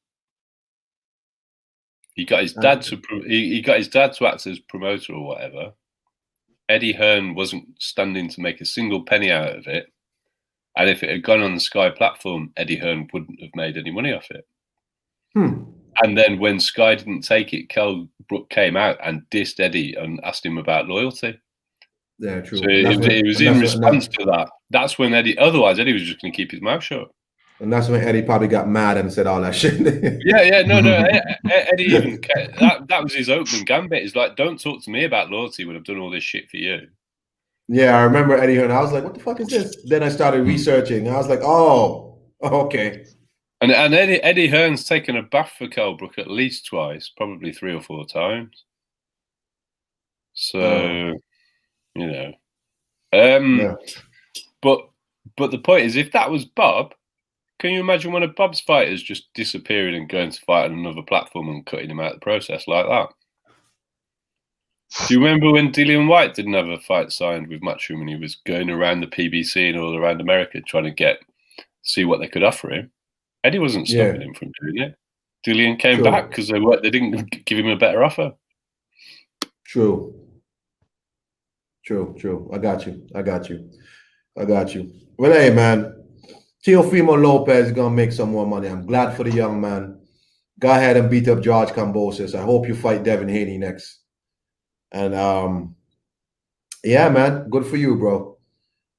He got his dad to act as promoter or whatever. Eddie Hearn wasn't standing to make a single penny out of it. And if it had gone on the Sky platform, Eddie Hearn wouldn't have made any money off it. And then when Sky didn't take it, Kell Brook came out and dissed Eddie and asked him about loyalty. Yeah, true. So it was in response to that. That's when otherwise Eddie was just going to keep his mouth shut. And that's when Eddie probably got mad and said all that shit. No. Eddie even that was his opening gambit. He's like, don't talk to me about loyalty when I've done all this shit for you. Yeah, I remember Eddie Hearn. I was like, what the fuck is this? Then I started researching. I was like, oh, okay. And Eddie Hearn's taken a bath for Kell Brook at least twice, probably 3 or 4 times. So, you know. But the point is, if that was Bob, can you imagine one of Bob's fighters just disappearing and going to fight on another platform and cutting him out of the process like that? Do you remember when Dillian White didn't have a fight signed with Matchroom and he was going around the PBC and all around America trying to see what they could offer him? Eddie wasn't stopping him from doing it. Dillian came back because they didn't give him a better offer. True. I got you. Well, hey, man. Teofimo Lopez is going to make some more money. I'm glad for the young man. Go ahead and beat up George Kambosos. I hope you fight Devin Haney next. And, yeah, man. Good for you, bro.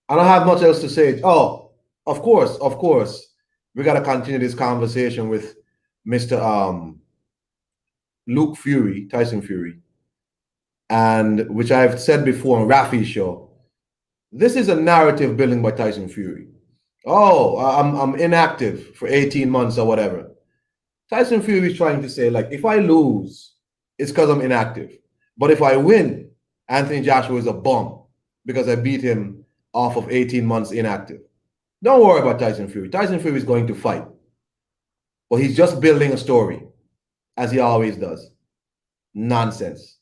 I don't have much else to say. Oh, of course. We got to continue this conversation with Mr. Luke Fury, Tyson Fury. And which I've said before on Rafi's show, this is a narrative building by Tyson Fury. Oh, I'm inactive for 18 months or whatever. Tyson Fury is trying to say, like, if I lose, it's because I'm inactive. But if I win, Anthony Joshua is a bum because I beat him off of 18 months inactive. Don't worry about Tyson Fury. Tyson Fury is going to fight. But he's just building a story, as he always does. Nonsense.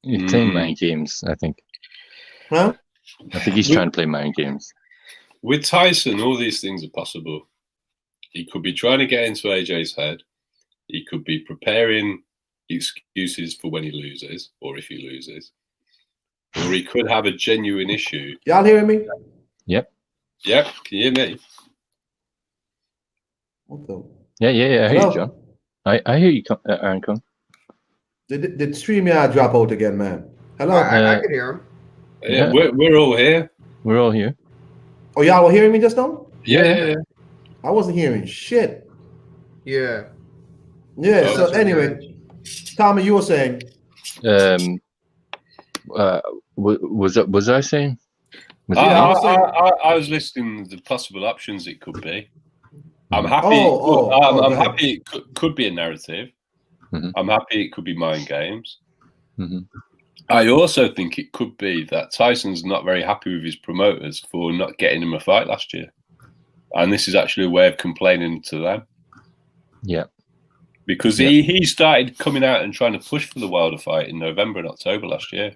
He's playing mind games, I think. Huh? I think he's trying to play mind games. With Tyson, all these things are possible. He could be trying to get into AJ's head. He could be preparing excuses for when he loses, or if he loses. Or he could have a genuine issue. Y'all hearing me? Yep. Yep. Can you hear me? What the? Yeah. I hear you, John. I hear you, Aaron Cohn. Did StreamYard drop out again, man? Hello? I can hear him. Yeah. We're all here. We're all here. Oh, y'all were hearing me just now? Yeah. I wasn't hearing shit. Yeah. Yeah, so anyway, Tommy, you were saying. Was I saying? I was listing the possible options it could be. I'm happy. I'm happy it could be a narrative. Mm-hmm. I'm happy it could be mind games. Mm-hmm. I also think it could be that Tyson's not very happy with his promoters for not getting him a fight last year. And this is actually a way of complaining to them. Yeah. Because he started coming out and trying to push for the Wilder fight in November and October last year.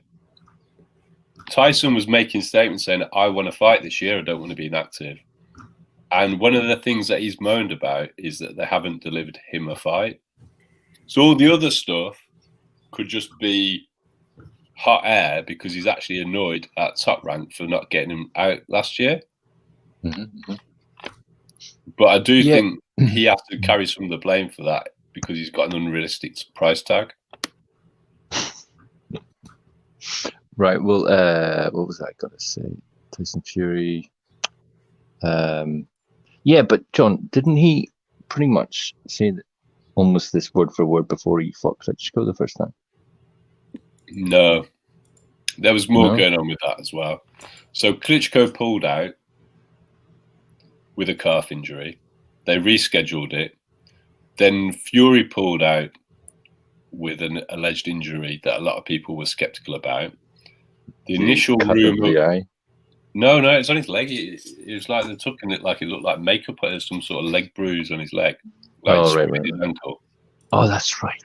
Tyson was making statements saying, I want to fight this year, I don't want to be inactive. And one of the things that he's moaned about is that they haven't delivered him a fight. So all the other stuff could just be hot air because he's actually annoyed at Top Rank for not getting him out last year. Mm-hmm. But I do think he has to carry some of the blame for that because he's got an unrealistic price tag. Right. Well, what was I going to say? Tyson Fury. Yeah, but John, didn't he pretty much say that almost this word for word before he fought Klitschko the first time? No. There was more going on with that as well. So Klitschko pulled out with a calf injury. They rescheduled it. Then Fury pulled out with an alleged injury that a lot of people were skeptical about. The initial rumor... No, it's on his leg. It was like they're tucking it like it looked like makeup. There's some sort of leg bruise on his leg. Like right. His ankle. Oh, that's right.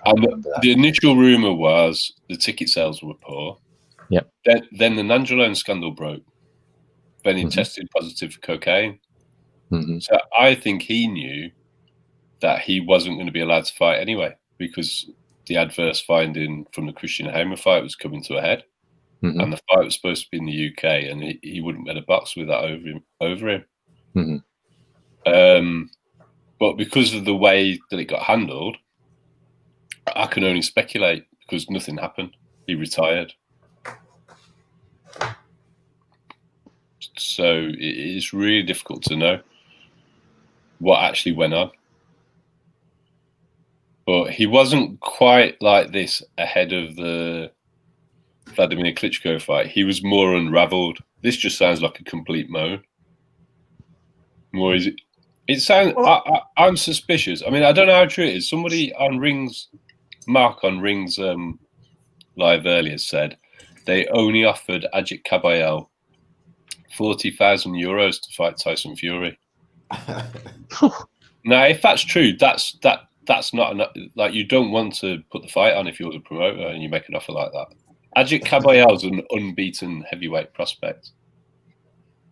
And the initial rumor was the ticket sales were poor. Yep. Then the Nandrolone scandal broke. Then he tested positive for cocaine. Mm-hmm. So I think he knew that he wasn't going to be allowed to fight anyway because the adverse finding from the Christian Hamer fight was coming to a head. Mm-hmm. And the fight was supposed to be in the UK, and he wouldn't get a box with that over him. Mm-hmm. But because of the way that it got handled, I can only speculate because nothing happened. He retired. So it's really difficult to know what actually went on. But he wasn't quite like this ahead of the Vladimir Klitschko fight. He was more unraveled. This just sounds like a complete moan. More is it? It sounds. I'm suspicious. I mean, I don't know how true it is. Somebody on Mark on Rings live earlier said they only offered Ajit Kabayel €40,000 to fight Tyson Fury. Now, if that's true, that's not enough. Like, you don't want to put the fight on if you're the promoter and you make an offer like that. Ajit Kabayel's an unbeaten heavyweight prospect.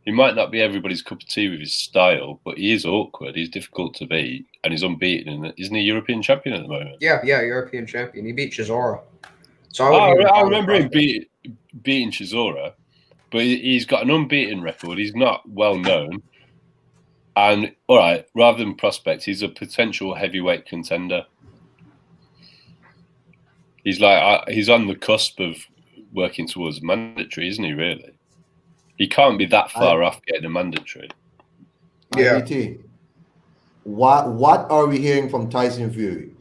He might not be everybody's cup of tea with his style, but he is awkward. He's difficult to beat, and he's unbeaten. And isn't he European champion at the moment? Yeah, European champion. He beat Chisora. So I remember him beating Chisora, but he's got an unbeaten record. He's not well known. And all right, rather than prospect, he's a potential heavyweight contender. He's on the cusp of working towards mandatory, isn't he? Really, he can't be that far off getting a mandatory. Yeah. IBT. What are we hearing from Tyson Fury?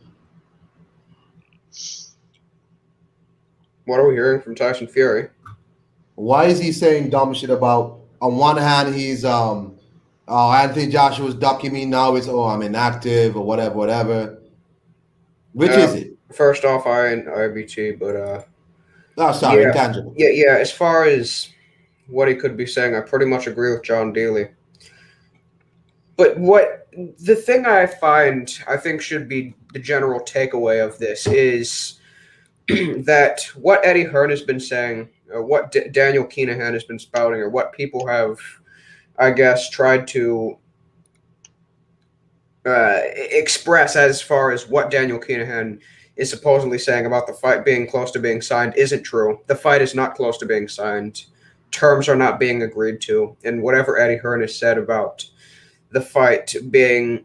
What are we hearing from Tyson Fury? Why is he saying dumb shit about? On one hand, he's Anthony Joshua's ducking me. Now it's I'm inactive or whatever. Which is it? First off, IBT, but intangible. Yeah. As far as what he could be saying, I pretty much agree with John Daly. But the thing I think should be the general takeaway of this is that what Eddie Hearn has been saying, or what Daniel Kinahan has been spouting, or what people have, I guess, tried to express as far as what Daniel Kinahan is supposedly saying about the fight being close to being signed isn't true. The fight is not close to being signed. Terms are not being agreed to. And whatever Eddie Hearn has said about the fight being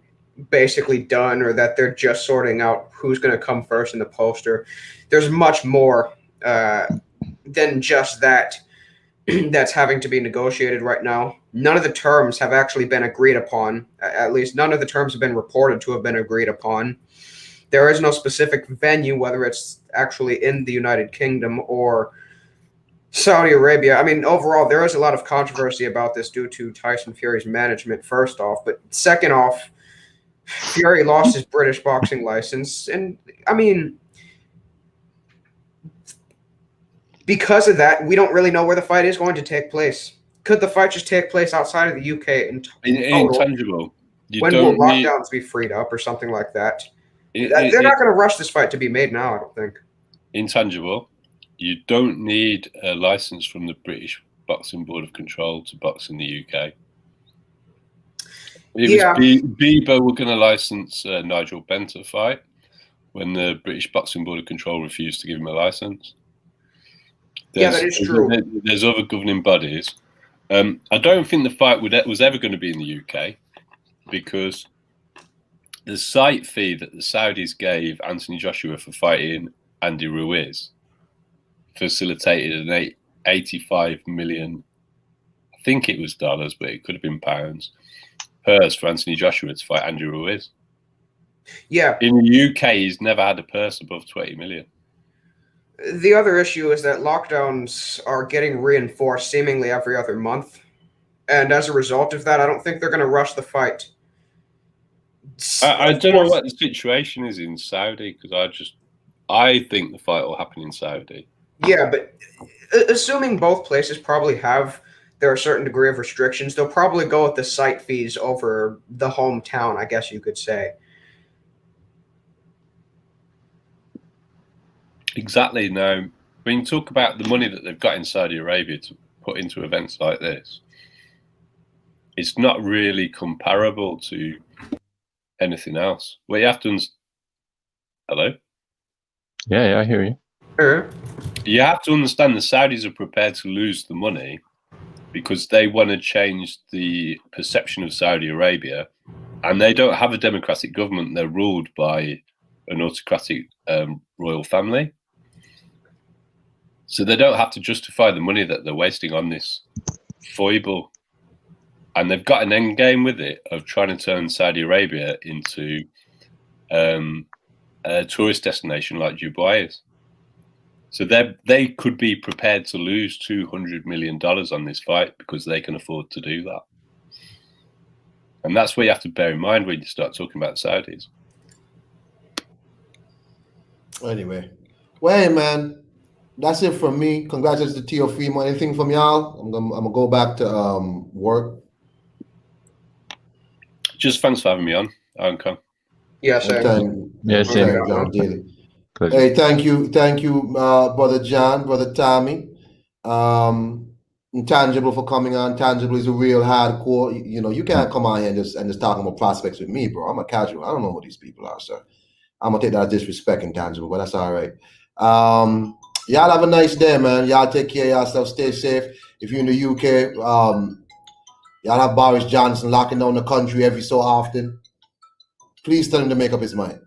basically done, or that they're just sorting out who's going to come first in the poster, there's much more than just that that's having to be negotiated right now. None of the terms have actually been agreed upon. At least none of the terms have been reported to have been agreed upon. There is no specific venue, whether it's actually in the United Kingdom or Saudi Arabia. I mean, overall, there is a lot of controversy about this due to Tyson Fury's management, first off. But second off, Fury lost his British boxing license. And, I mean, because of that, we don't really know where the fight is going to take place. could the fight just take place outside of the UK in total? Intangible. When will lockdowns be freed up or something like that? They're not going to rush this fight to be made now, I don't think. Intangible. You don't need a license from the British Boxing Board of Control to box in the UK. Bieber were going to license Nigel Benn to fight when the British Boxing Board of Control refused to give him a license. That is true. There's other governing bodies. I don't think the fight was ever going to be in the UK because the site fee that the Saudis gave Anthony Joshua for fighting Andy Ruiz facilitated an 85 million, I think it was dollars, but it could have been pounds, purse for Anthony Joshua to fight Andy Ruiz. Yeah. In the UK, he's never had a purse above 20 million. The other issue is that lockdowns are getting reinforced seemingly every other month. And as a result of that, I don't think they're going to rush the fight. I don't know what the situation is in Saudi because I think the fight will happen in Saudi. Yeah, but assuming both places probably have there are a certain degree of restrictions, they'll probably go with the site fees over the hometown, I guess you could say. Exactly. Now, when you talk about the money that they've got in Saudi Arabia to put into events like this, it's not really comparable to anything else. Well, you have to Hello? Yeah, I hear you. Sure. You have to understand the Saudis are prepared to lose the money because they want to change the perception of Saudi Arabia, and they don't have a democratic government. They're ruled by an autocratic royal family. So they don't have to justify the money that they're wasting on this foible. And they've got an end game with it of trying to turn Saudi Arabia into a tourist destination like Dubai is. So they could be prepared to lose $200 million on this fight because they can afford to do that. And that's what you have to bear in mind when you start talking about Saudis. Anyway, well, hey, man, that's it from me. Congratulations to Teofimo. Anything from y'all? I'm gonna go back to work. Just thanks for having me on, Anka. Yeah, same. John Daly. Hey, thank you, brother John, brother Tommy. Intangible for coming on. Tangible is a real hardcore. You know, you can't come on here and just talk about prospects with me, bro. I'm a casual. I don't know who these people are, sir. I'm gonna take that as disrespect, Intangible, but that's all right. Y'all have a nice day, man. Y'all take care of yourself. Stay safe. If you're in the UK, y'all have Boris Johnson locking down the country every so often. Please tell him to make up his mind.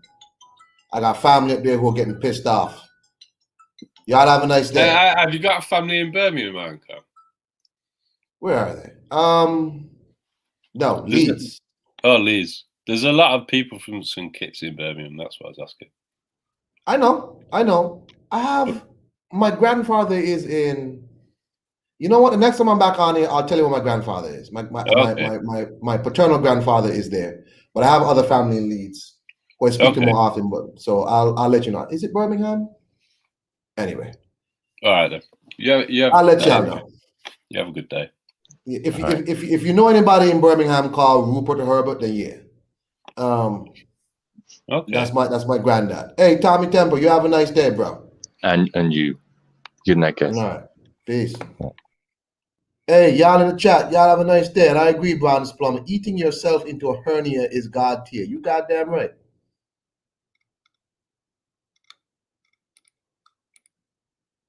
I got family up there who are getting pissed off. Y'all have a nice day. Have you got a family in Birmingham, Anka? Where are they? No, Leeds. Oh, Leeds. There's a lot of people from St Kitts in Birmingham. That's what I was asking. I know. I have my grandfather is in. You know what? The next time I'm back on here, I'll tell you what my grandfather is. My paternal grandfather is there, but I have other family in Leeds who I speak to more often. But so I'll let you know. Is it Birmingham? Anyway. All right then. Yeah. I'll let y'all know. You have a good day. If you know anybody in Birmingham called Rupert Herbert, then yeah. Okay. That's my granddad. Hey, Tommy Temple, you have a nice day, bro. And you. Good night, guys. All right. Peace. Hey, y'all in the chat, y'all have a nice day. And I agree, Bronze Plum. Eating yourself into a hernia is God tier. You goddamn right.